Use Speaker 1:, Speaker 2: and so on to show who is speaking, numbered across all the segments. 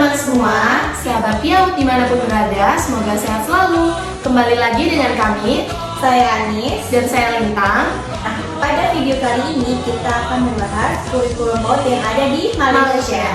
Speaker 1: teman-teman semua, sahabat Piau dimanapun berada, semoga sehat selalu. Kembali lagi dengan kami,
Speaker 2: Saya Anis
Speaker 1: dan saya Lintang.
Speaker 2: Nah, pada video kali ini kita akan membahas kurikulum PAUD yang ada di Malaysia.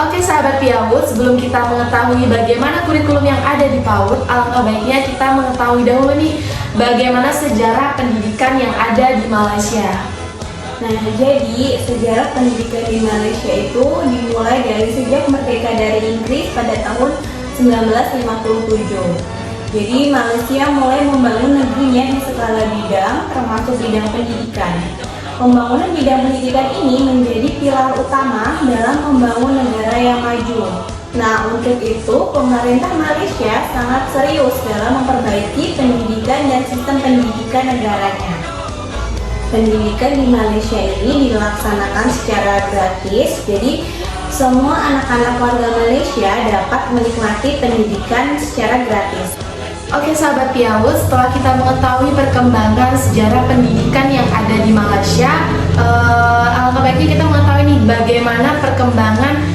Speaker 1: Oke sahabat Piau, sebelum kita mengetahui bagaimana kurikulum yang ada di PAUD, alangkah baiknya kita mengetahui dahulu nih bagaimana sejarah pendidikan yang ada di Malaysia.
Speaker 2: Nah, jadi sejarah pendidikan di Malaysia itu dimulai dari sejak merdeka dari Inggris pada tahun 1957. Jadi Malaysia mulai membangun negerinya di segala bidang, termasuk bidang pendidikan. Pembangunan bidang pendidikan ini menjadi pilar utama dalam membangun negara yang maju. Nah, untuk itu pemerintah Malaysia sangat serius dalam memperbaiki pendidikan dan sistem pendidikan negaranya. Pendidikan di Malaysia ini dilaksanakan secara gratis, jadi semua anak-anak warga Malaysia dapat menikmati pendidikan secara gratis.
Speaker 1: Oke sahabat Piau, setelah kita mengetahui perkembangan sejarah pendidikan yang ada di Malaysia, alangkah baiknya kita mengetahui nih bagaimana perkembangan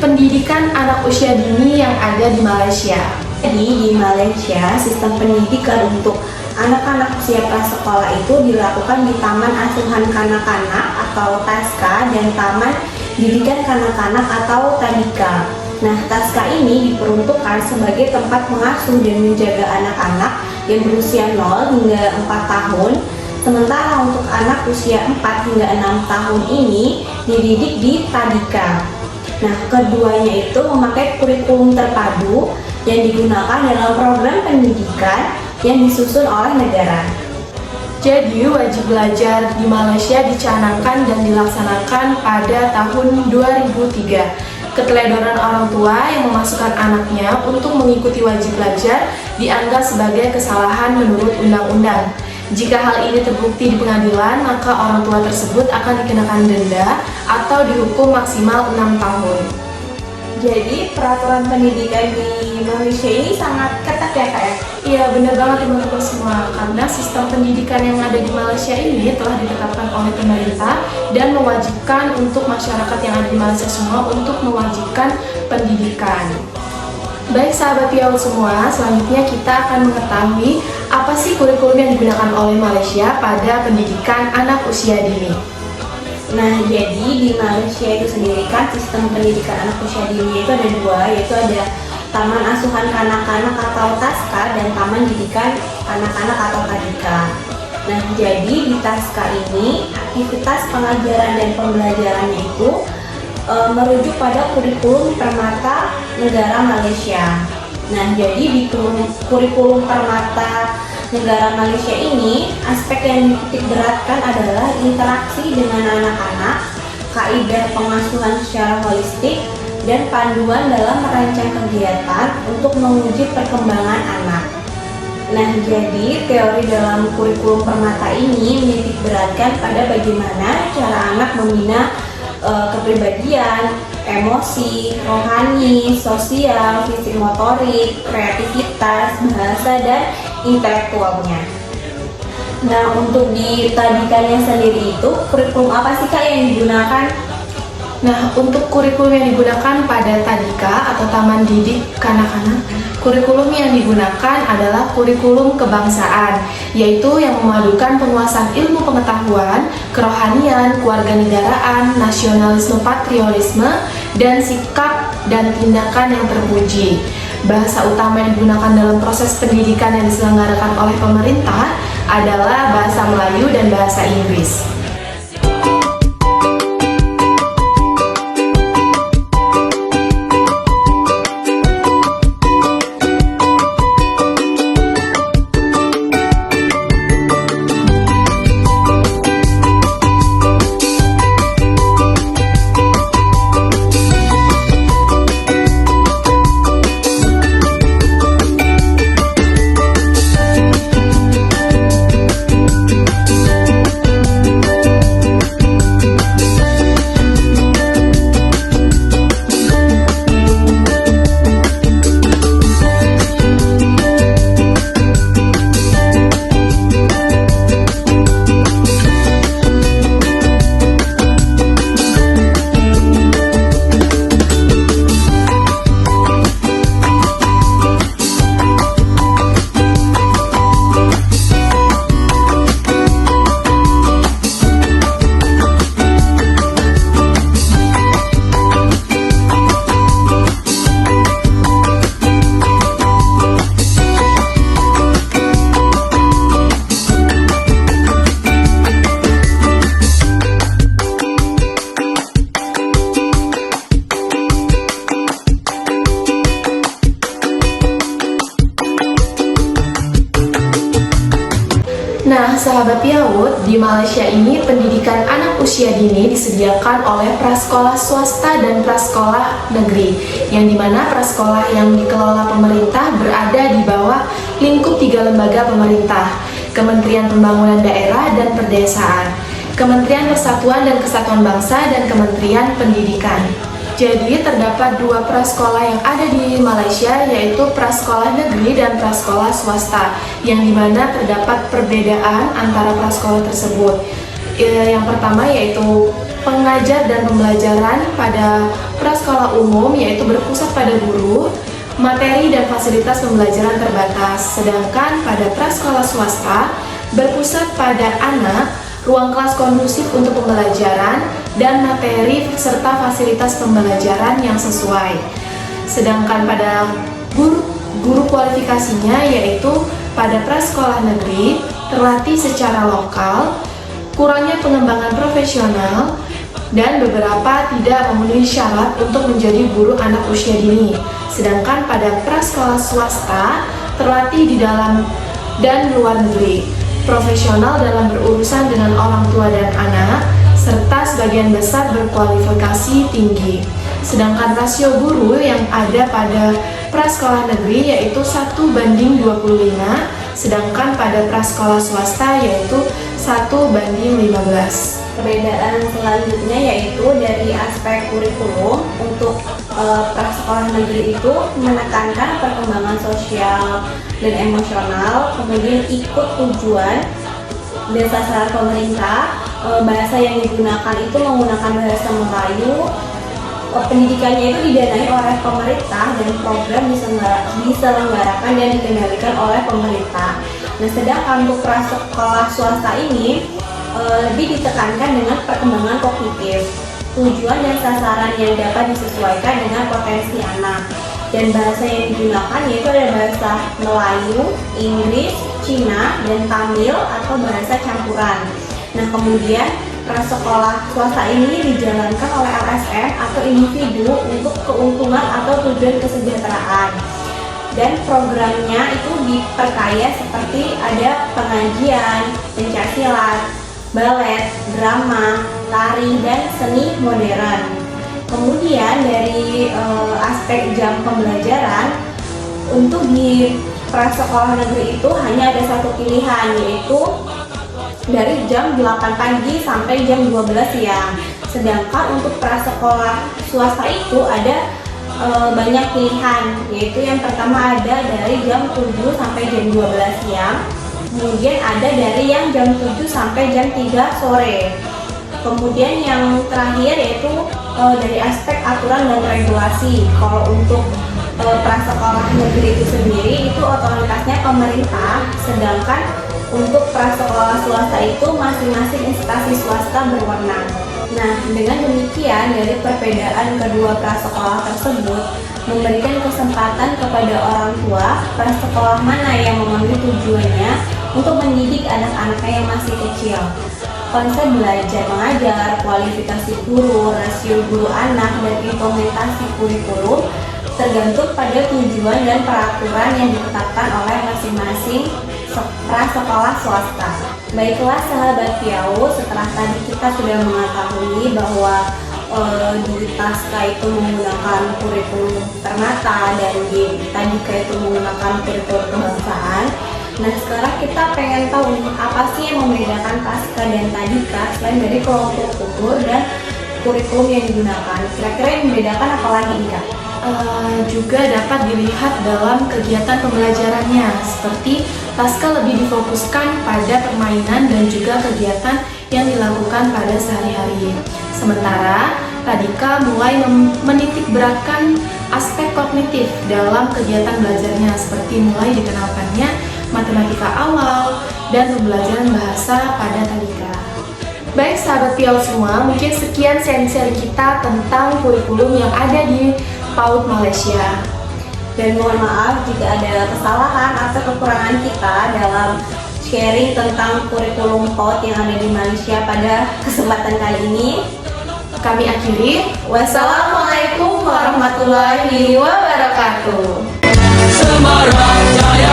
Speaker 1: pendidikan anak usia dini yang ada di Malaysia.
Speaker 2: Jadi di Malaysia sistem pendidikan untuk anak-anak usia prasekolah itu dilakukan di Taman Asuhan Kanak-kanak atau TASKA dan Taman Didikan Kanak-kanak atau TADIKA. Nah, TASKA ini diperuntukkan sebagai tempat mengasuh dan menjaga anak-anak yang berusia 0 hingga 4 tahun. Sementara untuk anak usia 4 hingga 6 tahun ini dididik di TADIKA. Nah, keduanya itu memakai kurikulum terpadu yang digunakan dalam program pendidikan yang disusun oleh negara.
Speaker 1: Jadi wajib belajar di Malaysia dicanangkan dan dilaksanakan pada tahun 2003. Keteledoran orang tua yang memasukkan anaknya untuk mengikuti wajib belajar dianggap sebagai kesalahan menurut undang-undang. Jika hal ini terbukti di pengadilan, maka orang tua tersebut akan dikenakan denda atau dihukum maksimal 6 tahun.
Speaker 2: Jadi peraturan pendidikan di Malaysia ini sangat ketat ya Kak ya?
Speaker 1: Iya benar banget teman-teman semua, karena sistem pendidikan yang ada di Malaysia ini telah ditetapkan oleh pemerintah dan mewajibkan untuk masyarakat yang ada di Malaysia semua untuk mewajibkan pendidikan. Baik sahabat Piau semua, selanjutnya kita akan mengetahui apa sih kurikulum yang digunakan oleh Malaysia pada pendidikan anak usia dini.
Speaker 2: Nah, jadi di Malaysia itu sendiri kan sistem pendidikan anak usia dini itu ada dua, yaitu ada Taman Asuhan Kanak-kanak atau TASKA dan Taman Didikan Kanak-kanak atau TADIKA. Nah, jadi di TASKA ini aktivitas pengajaran dan pembelajarannya itu merujuk pada kurikulum permata negara Malaysia. Nah, jadi di kurikulum permata negara Malaysia ini, aspek yang dititik beratkan adalah interaksi dengan anak-anak, kaidah pengasuhan secara holistik, dan panduan dalam merancang kegiatan untuk menguji perkembangan anak. Nah, jadi teori dalam kurikulum permata ini menitik beratkan pada bagaimana cara anak membina kepribadian, emosi, rohani, sosial, fisik motorik, kreativitas, bahasa, dan intelektualnya. Nah, untuk di TADIKA-nya sendiri itu kurikulum apa sih Kak yang digunakan?
Speaker 1: Nah, untuk kurikulum yang digunakan pada TADIKA atau Taman Didik Kanak-kanak, kurikulum yang digunakan adalah kurikulum kebangsaan, yaitu yang memadukan penguasaan ilmu pengetahuan, kerohanian, kewarganegaraan, nasionalisme patriotisme, dan sikap dan tindakan yang terpuji. Bahasa utama yang digunakan dalam proses pendidikan yang diselenggarakan oleh pemerintah adalah bahasa Melayu dan bahasa Inggris. Nah, sahabat Piawut, di Malaysia ini pendidikan anak usia dini disediakan oleh prasekolah swasta dan prasekolah negeri, yang dimana prasekolah yang dikelola pemerintah berada di bawah lingkup 3 lembaga pemerintah, Kementerian Pembangunan Daerah dan Perdesaan, Kementerian Persatuan dan Kesatuan Bangsa, dan Kementerian Pendidikan. Jadi terdapat 2 prasekolah yang ada di Malaysia, yaitu prasekolah negeri dan prasekolah swasta, yang dimana terdapat perbedaan antara prasekolah tersebut. Yang pertama yaitu pengajar dan pembelajaran pada prasekolah umum, yaitu berpusat pada guru, materi dan fasilitas pembelajaran terbatas. Sedangkan pada prasekolah swasta berpusat pada anak, ruang kelas kondusif untuk pembelajaran, dan materi serta fasilitas pembelajaran yang sesuai. Sedangkan pada guru kualifikasinya, yaitu pada prasekolah negeri terlatih secara lokal, kurangnya pengembangan profesional, dan beberapa tidak memenuhi syarat untuk menjadi guru anak usia dini. Sedangkan pada prasekolah swasta terlatih di dalam dan luar negeri, profesional dalam berurusan dengan orang tua dan anak, serta sebagian besar berkualifikasi tinggi. Sedangkan rasio guru yang ada pada prasekolah negeri yaitu 1:25, sedangkan pada prasekolah swasta yaitu 1:15.
Speaker 2: Perbedaan selanjutnya yaitu dari aspek kurikulum. Untuk prasekolah negeri itu menekankan perkembangan sosial dan emosional, kemudian ikut tujuan dan sasaran pemerintah. Bahasa yang digunakan itu menggunakan bahasa Melayu. Pendidikannya itu didanai oleh pemerintah dan program diselenggarakan dan dikendalikan oleh pemerintah. Nah, sedangkan untuk prasekolah swasta ini lebih ditekankan dengan perkembangan kognitif, tujuan dan sasaran yang dapat disesuaikan dengan potensi anak. Dan bahasa yang digunakan yaitu ada bahasa Melayu, Inggris, Cina, dan Tamil atau bahasa campuran. Nah, kemudian prasekolah swasta ini dijalankan oleh LSM atau individu untuk keuntungan atau tujuan kesejahteraan. Dan programnya itu diperkaya seperti ada pengajian, pencaksilat, balet, drama, tari, dan seni modern. Kemudian dari aspek jam pembelajaran, untuk di prasekolah negeri itu hanya ada satu pilihan, yaitu dari jam 8 pagi sampai jam 12 siang. Sedangkan untuk prasekolah swasta itu ada banyak pilihan, yaitu yang pertama ada dari jam 7 sampai jam 12 siang. Kemudian ada dari yang jam 7 sampai jam 3 sore. Kemudian yang terakhir yaitu dari aspek aturan dan regulasi. Kalau untuk prasekolah negeri itu sendiri itu otoritasnya pemerintah, sedangkan untuk prasekolah swasta itu masing-masing instansi swasta berwenang. Nah, dengan demikian dari perbedaan kedua prasekolah tersebut memberikan kesempatan kepada orang tua prasekolah mana yang memenuhi tujuannya untuk mendidik anak-anaknya yang masih kecil. Konsep belajar mengajar, kualifikasi guru, rasio guru anak, dan implementasi kurikulum tergantung pada tujuan dan peraturan yang ditetapkan oleh masing-masing prasekolah swasta. Baiklah sahabat Piawut, setelah tadi kita sudah mengetahui bahwa di Taska itu menggunakan kurikulum Ternata dan di Tadika itu menggunakan kurikulum kebangsaan. Nah, sekarang kita pengen tahu nih, apa sih yang membedakan Taska dan Tadika selain dari kelompok umur dan kurikulum yang digunakan? Kira-kira yang membedakan apa lagi nih, Kak?
Speaker 1: Juga dapat dilihat dalam kegiatan pembelajarannya, seperti Taska lebih difokuskan pada permainan dan juga kegiatan yang dilakukan pada sehari-hari. Sementara Tadika mulai menitik beratkan aspek kognitif dalam kegiatan belajarnya, seperti mulai dikenalkannya matematika awal dan pembelajaran bahasa pada Tadika. Baik sahabat Piawut semua, mungkin sekian sharing-sharing kita tentang kurikulum yang ada di PAUD Malaysia.
Speaker 2: Dan mohon maaf jika ada kesalahan atau kekurangan kita dalam sharing tentang kurikulum PAUD yang ada di Malaysia pada kesempatan kali ini.
Speaker 1: Kami akhiri. Wassalamualaikum warahmatullahi wabarakatuh.
Speaker 3: Semarang Jaya.